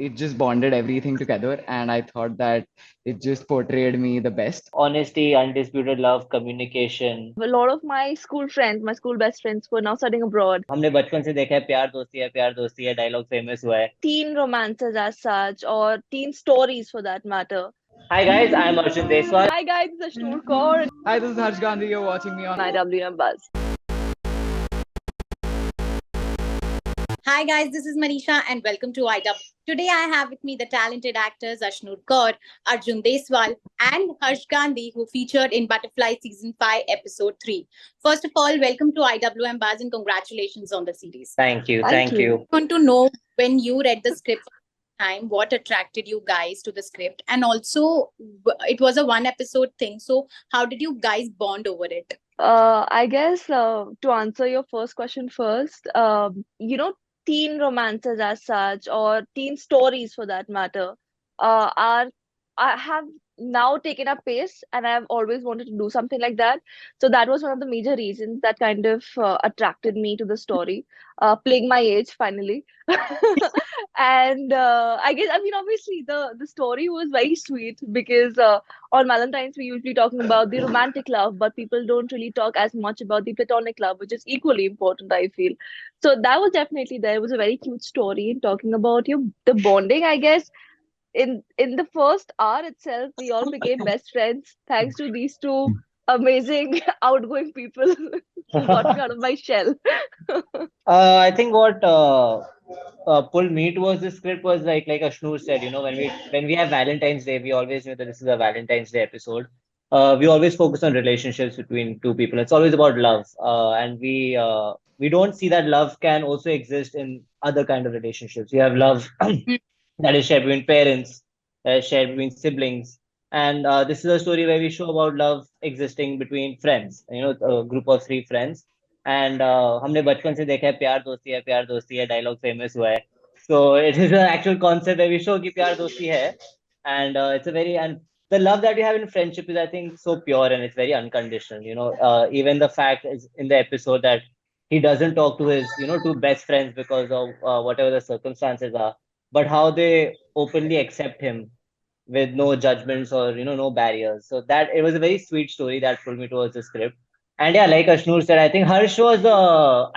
it just bonded everything together, and I thought that it just portrayed me the best. Honesty, undisputed love, communication. A lot of my school friends, my school best friends, were now studying abroad. हमने बचपन से देखा है प्यार दोस्ती है dialogue famous हुआ है. Teen romances as such, or teen stories for that matter. Hi guys, I'm Arjun Deswal. Hi guys, this is Ashnoor Kaur Hi, this is Gandhi. You're watching me on on IWMBuzz. Hi guys, this is Manisha and welcome to IW. Today I have with me the talented actors Ashnoor Kaur, Arjun Deswal and Gandhi, who featured in Butterfly Season 5 Episode 3. First of all, welcome to IWMBuzz and congratulations on the series. Thank you. I want to know, when you read the script time, what attracted you guys to the script, and also it was a one episode thing, so how did you guys bond over it? I guess to answer your first question first, teen romances as such, or teen stories for that matter, are I have now taken up pace, and I've always wanted to do something like that. So that was one of the major reasons that kind of attracted me to the story, playing my age finally. And I guess, I mean, obviously the story was very sweet because on Valentine's we're usually talking about the romantic love, but people don't really talk as much about the platonic love, which is equally important, I feel. So that was definitely there. It was a very cute story in talking about the bonding, I guess. In the first hour itself, we all became best friends thanks to these two amazing outgoing people who got me out of my shell. I think what pulled me towards the script was like Ashnoor said, when we have Valentine's Day, we always knew that this is a Valentine's Day episode. We always focus on relationships between two people. It's always about love, and we don't see that love can also exist in other kind of relationships. You have love that is shared between parents, shared between siblings, and this is a story where we show about love existing between friends. A group of three friends. And हमने बचपन से देखा है प्यार दोस्ती है dialogue famous हुआ है so it is actual concept we show कि प्यार दोस्ती है and it's a very and the love that you have in friendship is I think so pure and it's very unconditional, even the fact is in the episode that he doesn't talk to his two best friends because of whatever the circumstances are, but how they openly accept him with no judgments or no barriers. So that it was a very sweet story that pulled me towards the script. And yeah, like Ashnoor said, I think Harsh was the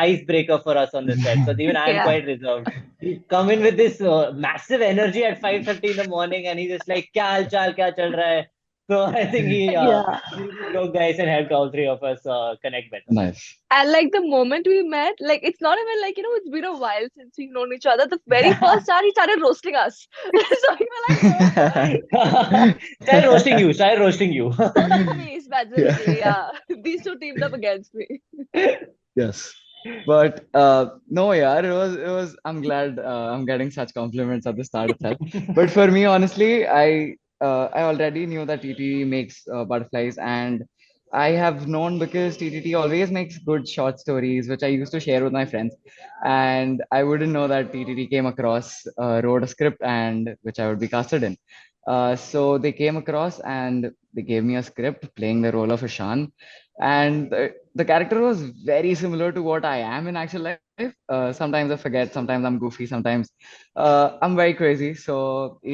icebreaker for us on the set because even I am Yeah. quite reserved. He come in with this massive energy at 5:30 in the morning, and he's just like, "Kya hal chal, kya chal raha hai?" So I think Yeah. he really broke the ice and helped all three of us connect better. Nice. And like the moment we met, like it's not even like, it's been a while since we've known each other. The very first hour, he started roasting us. So we were like, oh boy, Try roasting you. both me, specifically. Yeah. Yeah. These two teamed up against me. Yes. But no, yeah, it was. I'm glad I'm getting such compliments at the start itself. But for me, honestly, I already knew that TTT makes butterflies, and I have known because TTT always makes good short stories, which I used to share with my friends. And I wouldn't know that TTT came across, wrote a script, and which I would be casted in. So they came across and they gave me a script playing the role of Ishan, and the character was very similar to what I am in actual life. Sometimes I forget, sometimes I'm goofy, sometimes I'm very crazy. So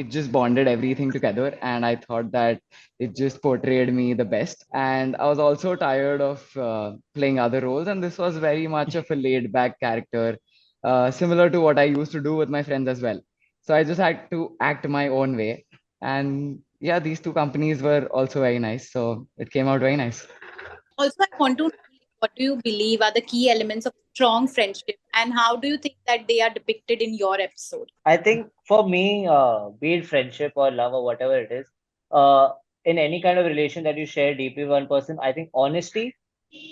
it just bonded everything together, and I thought that it just portrayed me the best. And I was also tired of playing other roles, and this was very much of a laid back character, similar to what I used to do with my friends as well. So I just had to act my own way. And yeah, these two companies were also very nice. So it came out very nice. Also, I want to know, what do you believe are the key elements of strong friendship, and how do you think that they are depicted in your episode? I think for me, be it friendship or love or whatever it is, uh, in any kind of relation that you share deeply with one person, I think honesty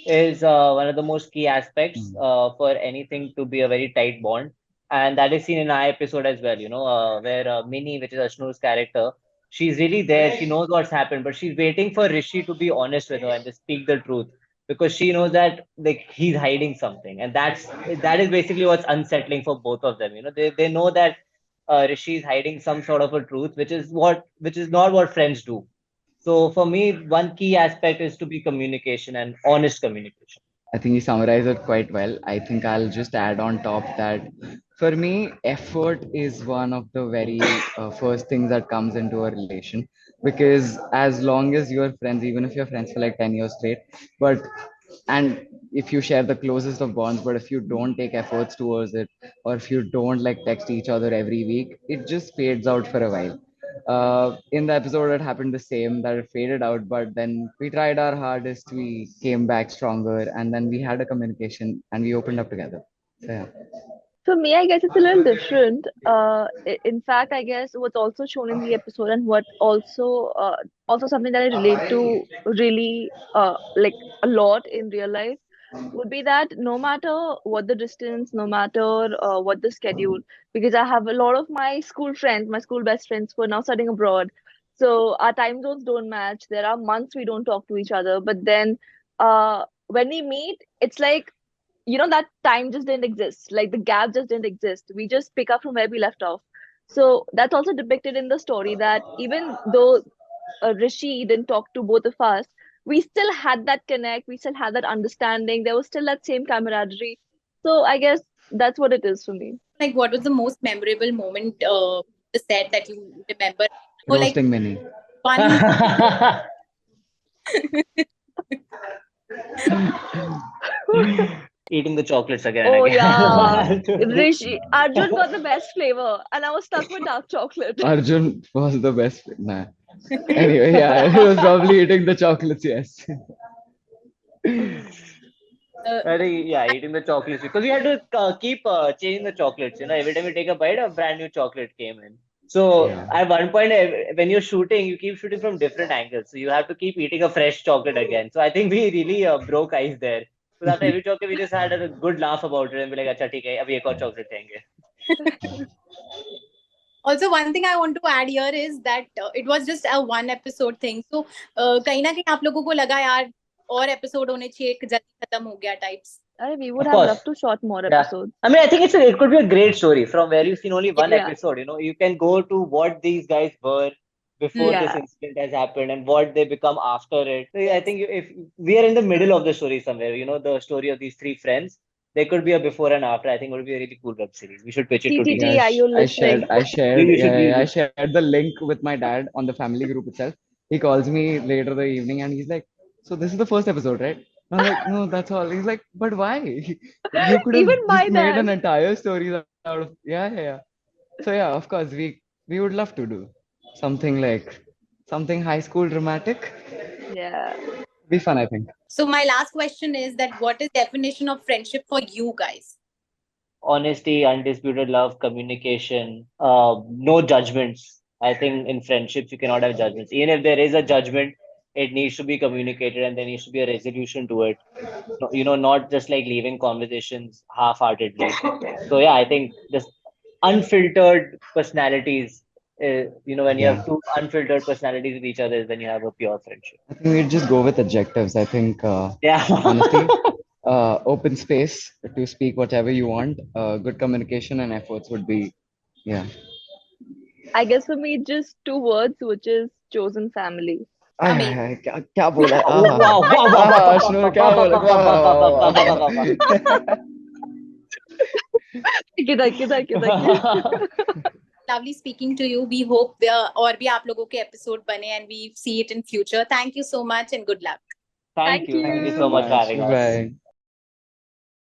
is one of the most key aspects Mm. for anything to be a very tight bond. And that is seen in our episode as well, where Minnie, which is Ashnoor's character, she's really there. She knows what's happened, but she's waiting for Rishi to be honest with her and just speak the truth because she knows that like he's hiding something. And that is basically what's unsettling for both of them. They know that Rishi is hiding some sort of a truth, which is not what friends do. So for me, one key aspect is to be communication and honest communication. I think you summarized it quite well. I think I'll just add on top that For me, effort is one of the very first things that comes into a relation, because as long as you're friends, even if you're friends for like 10 years straight, but and if you share the closest of bonds, but if you don't take efforts towards it, or if you don't like text each other every week, it just fades out for a while. In the episode, it happened the same, that it faded out, but then we tried our hardest, we came back stronger, and then we had a communication and we opened up together. So, yeah. For me, I guess it's a little different. In fact, I guess what's also shown in the episode and what also something that I relate to really like a lot in real life would be that no matter what the distance, no matter what the schedule, because I have a lot of my school friends, my school best friends who are now studying abroad. So our time zones don't match. There are months we don't talk to each other, but then when we meet, it's like that time just didn't exist. Like the gap just didn't exist. We just pick up from where we left off. So that's also depicted in the story that even though Rishi didn't talk to both of us, we still had that connect. We still had that understanding. There was still that same camaraderie. So I guess that's what it is for me. Like, what was the most memorable moment, the set that you remember? Oh, like Roasting Mini. one. Eating the chocolates again Oh and yeah. again. Arjun got the best flavor, and I was stuck with dark chocolate. Arjun was the best. Nah. Anyway, yeah, he was probably eating the chocolates, yes. I think, yeah, eating the chocolates because we had to keep changing the chocolates. Every time we take a bite, a brand new chocolate came in. So Yeah. at one point, when you're shooting, you keep shooting from different angles. So you have to keep eating a fresh chocolate again. So I think we really broke ice there. Because after every chocolate, we just had a good laugh about it and be like, "Acha, theek hai, abhi ek aur chocolate देंगे." Also, one thing I want to add here is that it was just a one episode thing. So, कहीं ना कहीं आप लोगों को लगा यार और episode होने चाहिए जल्दी खत्म हो गया types. We would Of have loved course. to shot more Yeah. episodes. I mean, I think it could be a great story from where you've seen only one Yeah. episode. You can go to what these guys were before this Yeah. incident has happened and what they become after it. So I think if we are in the middle of the story somewhere, the story of these three friends, there could be a before and after. I think it would be a really cool web series. We should pitch it to TTT, TTT. Yeah, are you I shared, listening? I shared, You should yeah, yeah, I be. shared the link with my dad on the family group itself. He calls me later the evening and he's like, "So this is the first episode, right?" I'm like, "No, that's all." He's like, "But why? You could have Even just my made dad. an entire story out of." Yeah, yeah, yeah. So yeah, of course, we would love to do something like something high school dramatic. Yeah. Be fun, I think. So my last question is that what is definition of friendship for you guys? Honesty, undisputed love, communication, no judgments. I think in friendships you cannot have judgments. Even if there is a judgment, it needs to be communicated and there needs to be a resolution to it. No, not just like leaving conversations half-heartedly. So yeah, I think just unfiltered personalities. When you have Yeah. two unfiltered personalities with each other, then you have a pure friendship. I think we'd just go with adjectives. I think Yeah. honesty, open space to speak whatever you want, good communication and efforts would be, yeah. I guess for me, just two words, which is chosen family. I hi Amazing. हाय क्या बोला है Wow, wow, wow, wow, wow, wow, Ashnoor wow, क्या wow, बोला wow, wow, wow, wow, wow, wow, wow, wow. Thank you. Lovely speaking to you. We hope और भी आप लोगों के episode बने and we see it in future. Thank you so much and good luck. Thank Thank you. Thank Thank you you so so you. much for much. having us. Bye.